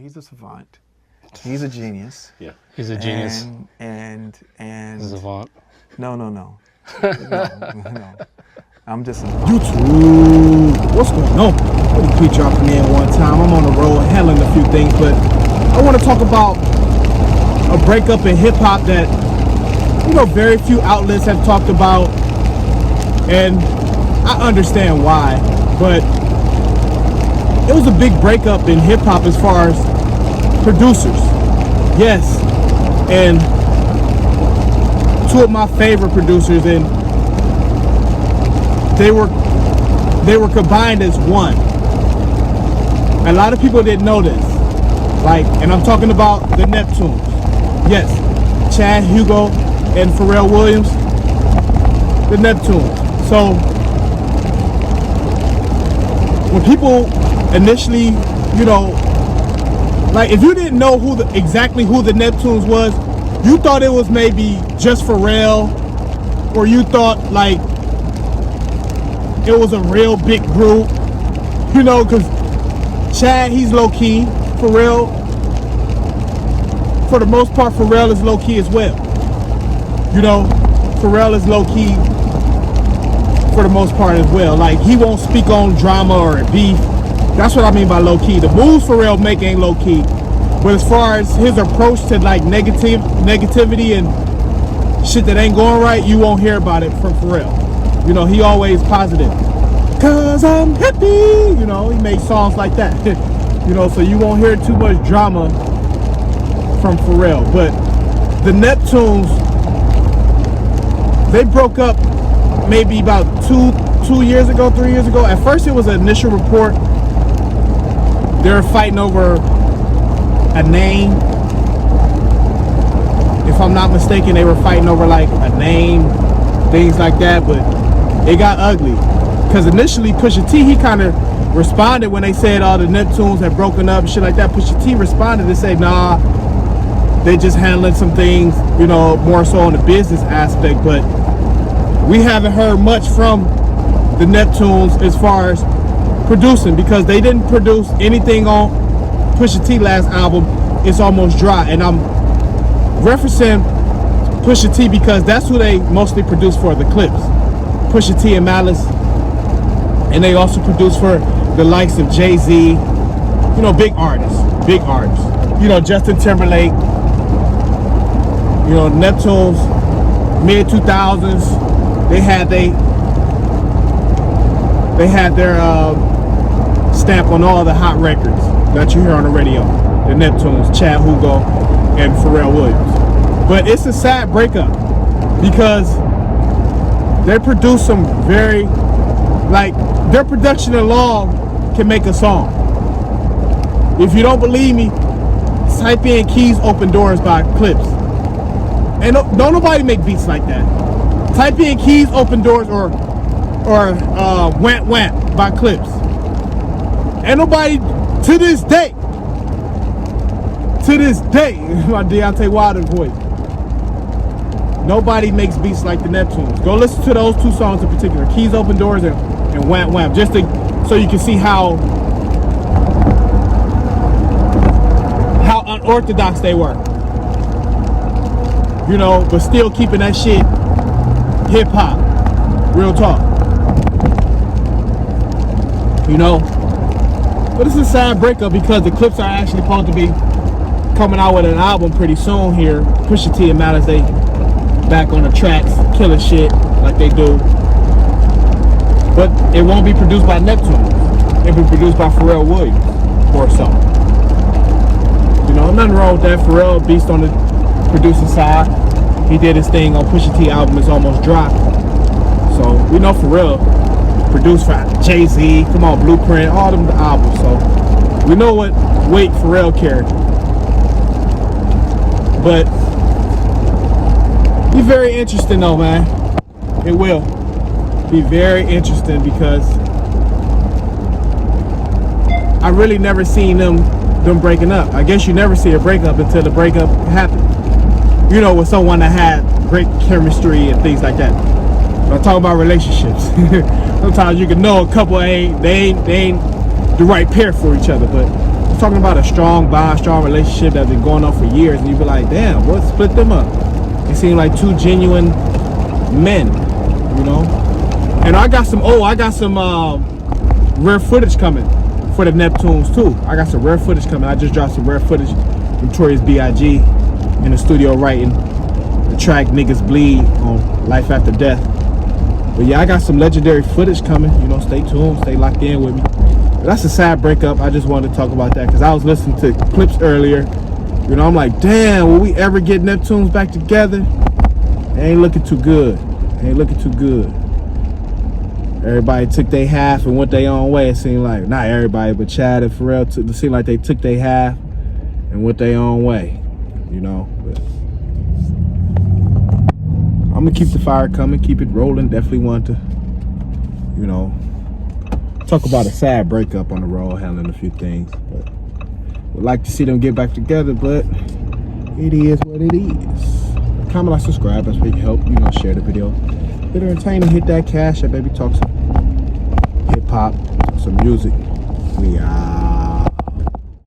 he's a savant. He's a genius. Yeah. He's a genius. And He's a savant. no. No. I'm just a YouTube. What's going on? Witty P dropping in one time. I'm on the road handling a few things, but I want to talk about a breakup in hip hop that, you know, very few outlets have talked about, and I understand why, but it was a big breakup in hip hop as far as producers. Yes, and two of my favorite producers, and they were combined as one. A lot of people didn't know this. Like, and I'm talking about the Neptunes. Yes, Chad, Hugo, and Pharrell Williams, the Neptunes. So when people initially, you know, like if you didn't know exactly who the Neptunes was, you thought it was maybe just Pharrell, or you thought like it was a real big group, you know, because Chad, he's low-key. Pharrell, for the most part, Pharrell is low-key as well. You know, Pharrell is low-key for the most part as well. Like, he won't speak on drama or beef. That's what I mean by low-key. The moves Pharrell make ain't low-key. But as far as his approach to like negativity and shit that ain't going right, you won't hear about it from Pharrell. You know, he always positive. Cause I'm happy. You know, he makes songs like that. You know, so you won't hear too much drama from Pharrell. But the Neptunes, they broke up maybe about 3 years ago. At first it was an initial report. They were fighting over a name. If I'm not mistaken, they were fighting over like a name, things like that, but it got ugly. Because initially Pusha T, he kind of responded when they said all the Neptunes had broken up and shit like that. Pusha T responded and said, nah, they just handling some things, you know, more so on the business aspect. But we haven't heard much from the Neptunes as far as producing, because they didn't produce anything on Pusha T last album. It's Almost Dry, and I'm referencing Pusha T because that's who they mostly produce for the clips. Pusha T and Malice, and they also produce for the likes of Jay-Z, you know, big artists, you know, Justin Timberlake, you know, Neptunes, mid 2000s, they had their stamp on all the hot records that you hear on the radio. The Neptunes, Chad, Hugo, and Pharrell Williams. But it's a sad breakup because they produce some very, like, their production alone can make a song. If you don't believe me, type in Keys Open Doors by Clips. And don't nobody make beats like that. Type in Keys Open Doors or Want Want by Clips. Ain't nobody to this day, my Deontay Wilder voice, nobody makes beats like the Neptunes. Go listen to those two songs in particular, Keys Open Doors and Wham Wham, just so you can see how unorthodox they were. You know, but still keeping that shit hip hop, real talk. You know, but it's a sad breakup because the Clips are actually supposed to be coming out with an album pretty soon here. Pusha T and Malice, they back on the tracks, killing shit like they do. But it won't be produced by Neptune. It'll be produced by Pharrell Williams or something. You know, nothing wrong with that. Pharrell, beast on the producing side. He did his thing on Pusha T album, It's Almost Dry. So we know Pharrell produced for Jay-Z, come on, Blueprint, all them albums. So we know what weight Pharrell carried. But be very interesting though, man. It will be very interesting because I really never seen them breaking up. I guess you never see a breakup until the breakup happened. You know, with someone that had great chemistry and things like that. But I'm talking about relationships. Sometimes you can know a couple they ain't the right pair for each other, but talking about a strong bond, strong relationship that's been going on for years, and you be like, damn, what split them up? They seem like two genuine men, you know. And I got some rare footage coming for the Neptunes too. I got some rare footage coming. I just dropped some rare footage. Notorious B.I.G. in the studio writing the track Niggas Bleed on Life After Death. But yeah, I got some legendary footage coming. You know, stay tuned, stay locked in with me. But that's a sad breakup. I just wanted to talk about that because I was listening to clips earlier. You know, I'm like, damn, will we ever get Neptunes back together? It ain't looking too good. It ain't looking too good. Everybody took their half and went their own way. It seemed like, not everybody, but Chad and Pharrell, it seemed like they took their half and went their own way, you know. But I'm gonna keep the fire coming, keep it rolling. Definitely want to, you know, talk about a sad breakup on the road, handling a few things. But would like to see them get back together, but it is what it is. Comment, like, subscribe, that's big help. You know, share the video. Bit entertaining, hit that cash, baby. Talk some hip hop, talk some music. We out.